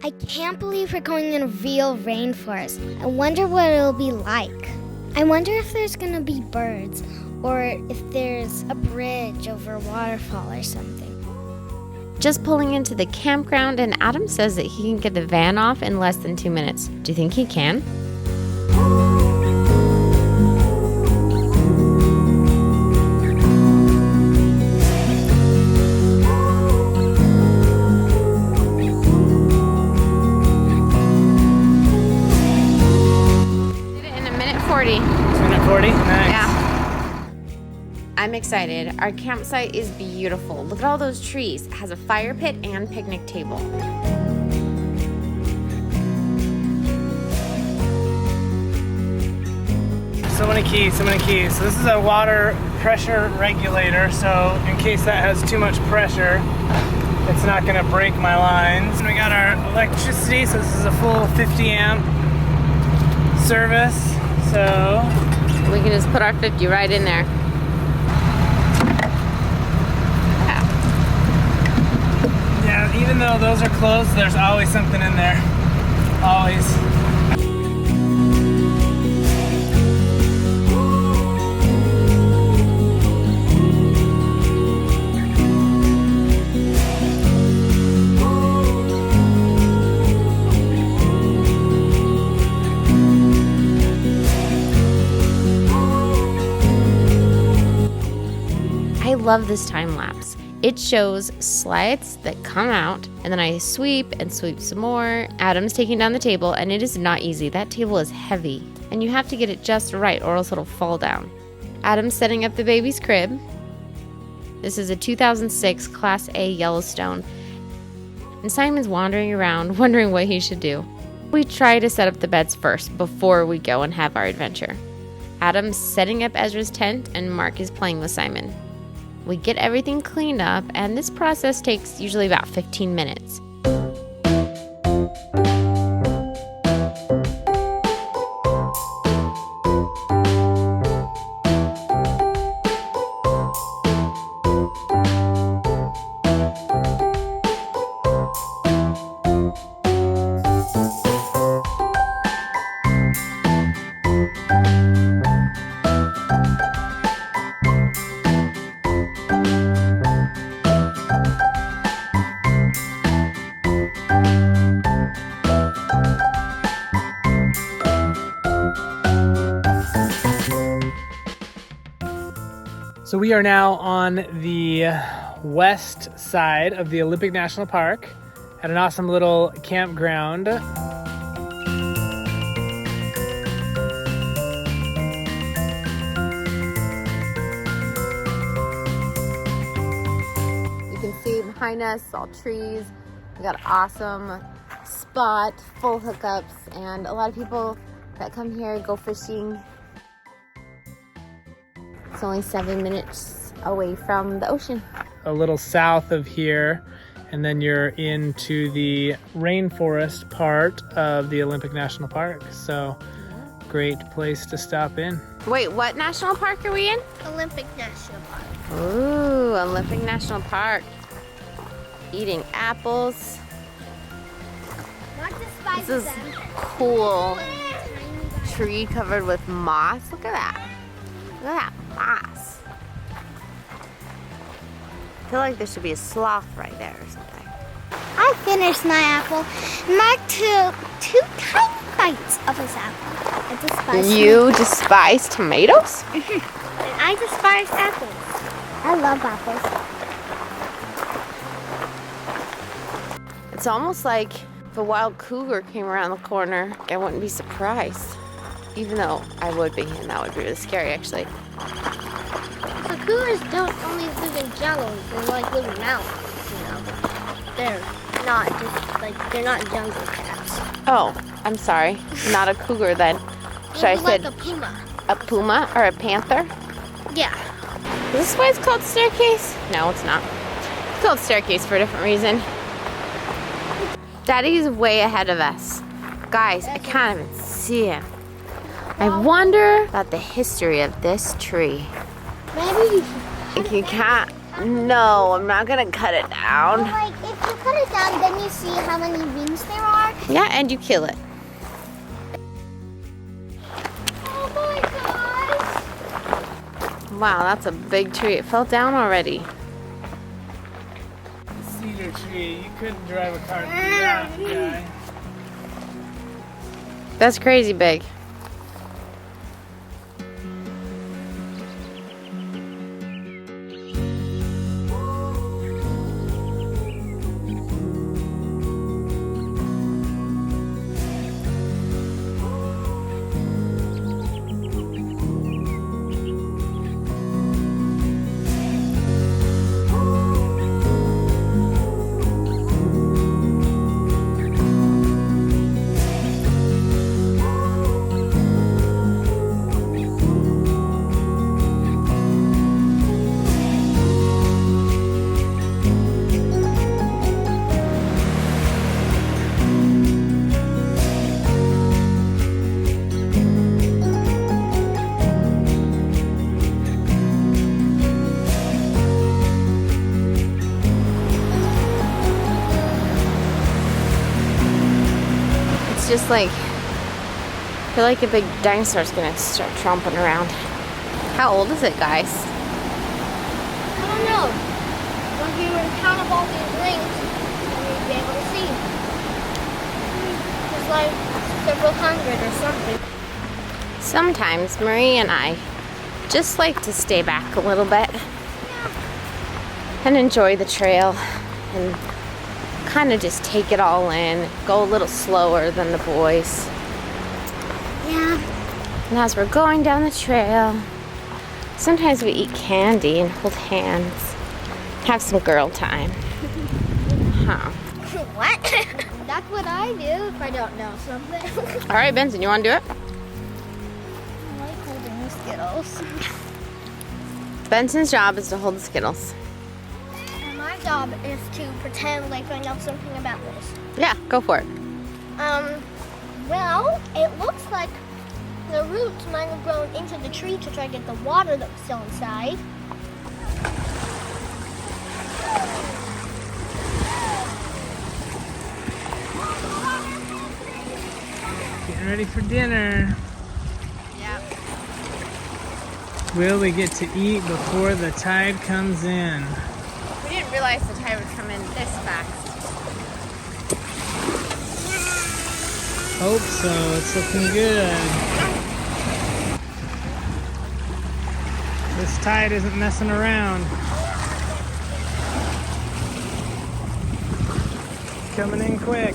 I can't believe we're going in a real rainforest. I wonder what it'll be like. I wonder if there's gonna be birds or if there's a bridge over a waterfall or something. Just pulling into the campground, and Adam says that he can get the van off in less than 2 minutes. Do you think he can? Did it in a minute 40. Minute 40? Nice. Yeah. I'm excited. Our campsite is beautiful. Look at all those trees. It has a fire pit and picnic table. So many keys. So this is a water pressure regulator, so in case that has too much pressure, it's not gonna break my lines. And we got our electricity, so this is a full 50 amp service, so We can just put our 50 right in there. yeah, even though those are closed, there's always something in there. Always. I love this time lapse. It shows slides that come out, and then I sweep and sweep some more. Adam's taking down the table, and it is not easy. That table is heavy, and you have to get it just right or else it'll fall down. Adam's setting up the baby's crib. This is a 2006 Class A Yellowstone, and Simon's wandering around wondering what he should do. We try to set up the beds first before we go and have our adventure. Adam's setting up Ezra's tent, and Mark is playing with Simon. We get everything cleaned up, and this process takes usually about 15 minutes. So we are now on the west side of the Olympic National Park at an awesome little campground. You can see behind us all trees. We got an awesome spot, full hookups, and a lot of people that come here go fishing. It's only 7 minutes away from the ocean. A little south of here, and then you're into the rainforest part of the Olympic National Park. So great place to stop in. Wait, what national park are we in? Olympic National Park. Ooh, Olympic National Park. Eating apples. This is cool. Tree covered with moss. Look at that. Look at that moss. I feel like there should be a sloth right there or something. I finished my apple. Mark took 2 tiny bites of his apple. I despise You despise tomatoes? And I despise apples. I love apples. It's almost like if a wild cougar came around the corner, I wouldn't be surprised. Even though I would be, and that would be really scary actually. The cougars don't only live in jungles, they live in mountains, you know. They're not they're not jungle cats. Oh, I'm sorry. Not a cougar then. Should I Maybe say like a puma. a puma or a panther? Yeah. Is this why it's called staircase? No, it's not. It's called staircase for a different reason. Daddy's way ahead of us. Guys, I can't even see him. I wonder about the history of this tree. Maybe If you can't No, I'm not gonna cut it down. Like, if you cut it down, then you see how many rings there are. Yeah, and you kill it. Oh my gosh! Wow, that's a big tree. It fell down already. Cedar tree. You couldn't drive a car through that, guy. That's crazy big. Just like, I feel like a big dinosaur's gonna start tromping around. How old is it, guys? I don't know. When we were count up all these rings, we'd be able to see. It's like several hundred or something. Sometimes Marie and I just like to stay back a little bit and enjoy the trail and kind of just take it all in, go a little slower than the boys. Yeah. And as we're going down the trail, sometimes we eat candy and hold hands, have some girl time. Huh. What? That's what I do if I don't know something. All right, Benson, you want to do it? I like holding the Skittles. Benson's job is to hold the Skittles. And my job is to pretend like I know something about this. Yeah, go for it. Well, it looks like the roots might have grown into the tree to try to get the water that's still inside. Getting ready for dinner. Yeah. Will we get to eat before the tide comes in? We didn't realize the tide would come in this fast. Hope so. It's looking good. This tide isn't messing around. Coming in quick.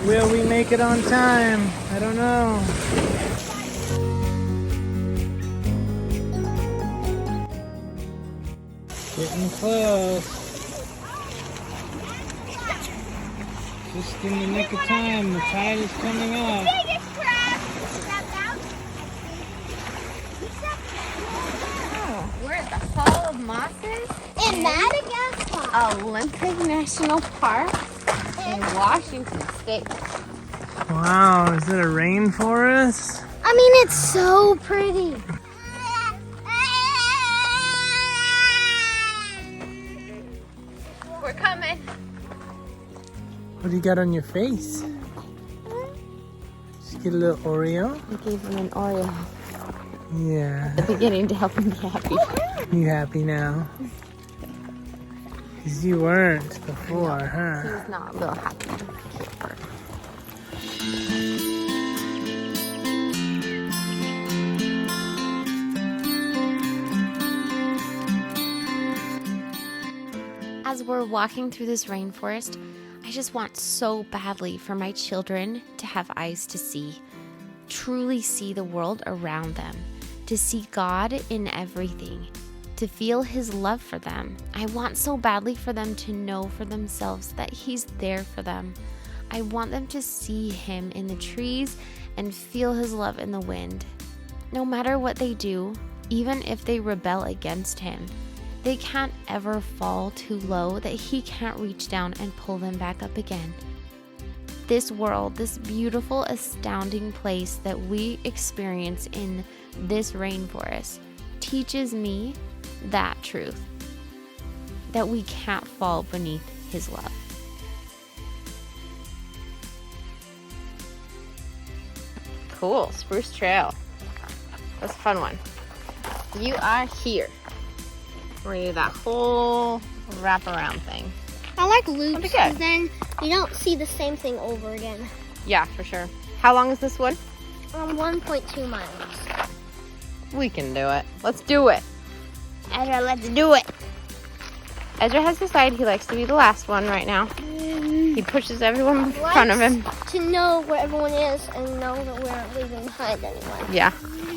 Will we make it on time? I don't know. Getting close. Just in the nick of time, the tide is coming up. Oh, we're at the Fall of Mosses In Madagascar. Olympic National Park in Washington State. Wow, is it a rainforest? I mean, it's so pretty. We're coming. What do you got on your face? Just get a little Oreo? I gave him an Oreo Yeah. at the beginning to help him be happy. You happy now? Because you weren't before, huh? He's not real happy. As we're walking through this rainforest, I just want so badly for my children to have eyes to see, truly see the world around them, to see God in everything, to feel His love for them. I want so badly for them to know for themselves that He's there for them. I want them to see Him in the trees and feel His love in the wind. No matter what they do, even if they rebel against Him, they can't ever fall too low that He can't reach down and pull them back up again. This world, this beautiful, astounding place that we experience in this rainforest, teaches me that truth, that we can't fall beneath his love. Cool, Spruce Trail. That's a fun one. You are here. We're gonna do that whole wraparound thing. I like loops good. because then you don't see the same thing over again. Yeah, for sure. How long is this one? 1.2 miles. We can do it. Let's do it. Ezra, let's do it. Ezra has decided he likes to be the last one right now. He pushes everyone in front of him. To know where everyone is and know that we're not leaving behind anyone. Yeah,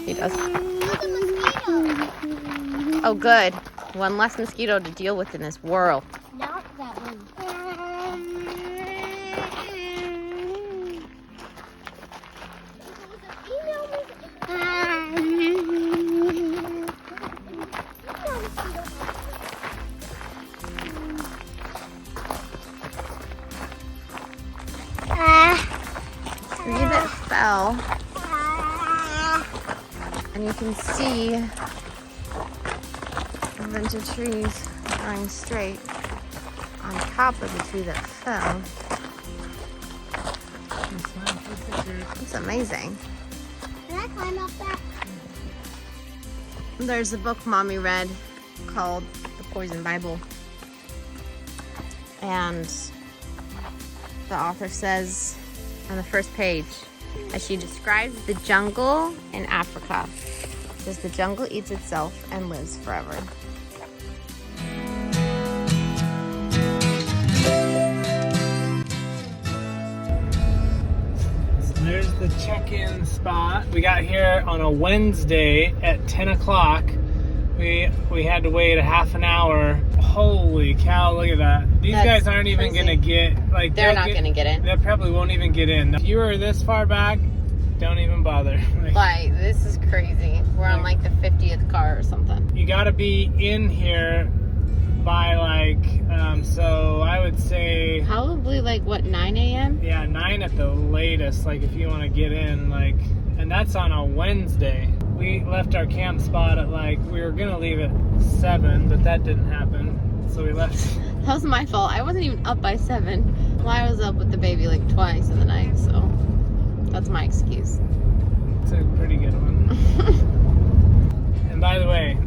he does. Look at mosquito. Oh, good. One less mosquito to deal with in this world. Not that one. Tree that fell. And you can see a bunch of trees growing straight on top of the tree that fell. It's amazing. Can I climb up that? There's a book Mommy read called The Poison Bible. And the author says on the first page, as she describes the jungle in Africa, says the jungle eats itself and lives forever. So there's the check-in spot. We got here on a Wednesday at 10 o'clock. We had to wait a half an hour. Holy cow, look at that. These That's guys aren't even crazy. gonna get, like, They're not gonna get in. They probably won't even get in. If you were this far back, don't even bother. Like, this is crazy. We're on like the 50th car or something. You gotta be in here by so I would say, Probably like, what, 9 a.m.? yeah, 9 at the latest, like if you want to get in, and that's on a Wednesday. We left our camp spot at we were gonna leave at 7, but that didn't happen. So we left. That was my fault. I wasn't even up by 7. Well, I was up with the baby like twice in the night, so that's my excuse. It's a pretty good one. And by the way,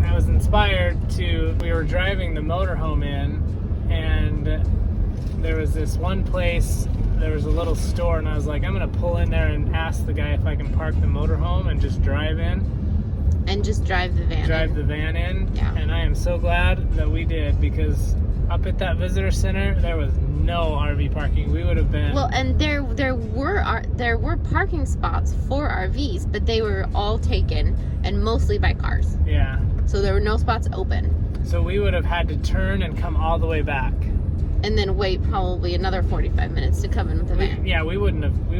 I was inspired we were driving the motorhome in, and there was this one place, there was a little store, and I was like, I'm gonna pull in there and ask the guy if I can park the motorhome and just drive in. And just drive the van in. Yeah. And I am so glad that we did, because up at that visitor center there was no RV parking. We would have been, well, and there were parking spots for RVs, but they were all taken, and mostly by cars. yeah, So there were no spots open. so we would have had to turn and come all the way back. And then wait probably another 45 minutes to come in with the van. We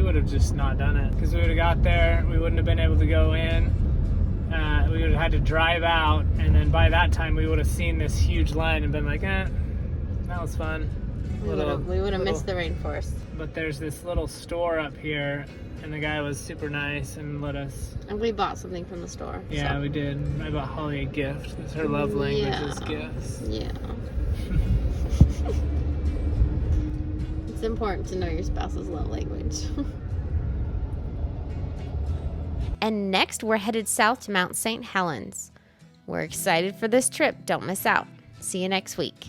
would have just not done it, because we would have got there, we wouldn't have been able to go in. We would have had to drive out, and then by that time we would have seen this huge line and been like, that was fun. We would have missed the rainforest. But there's this little store up here, and the guy was super nice and let us. And we bought something from the store. Yeah, so. we did. I bought Holly a gift. It's her love language is Yeah. gifts. Yeah. It's important to know your spouse's love language. And next, we're headed south to Mount St. Helens. We're excited for this trip. Don't miss out. See you next week.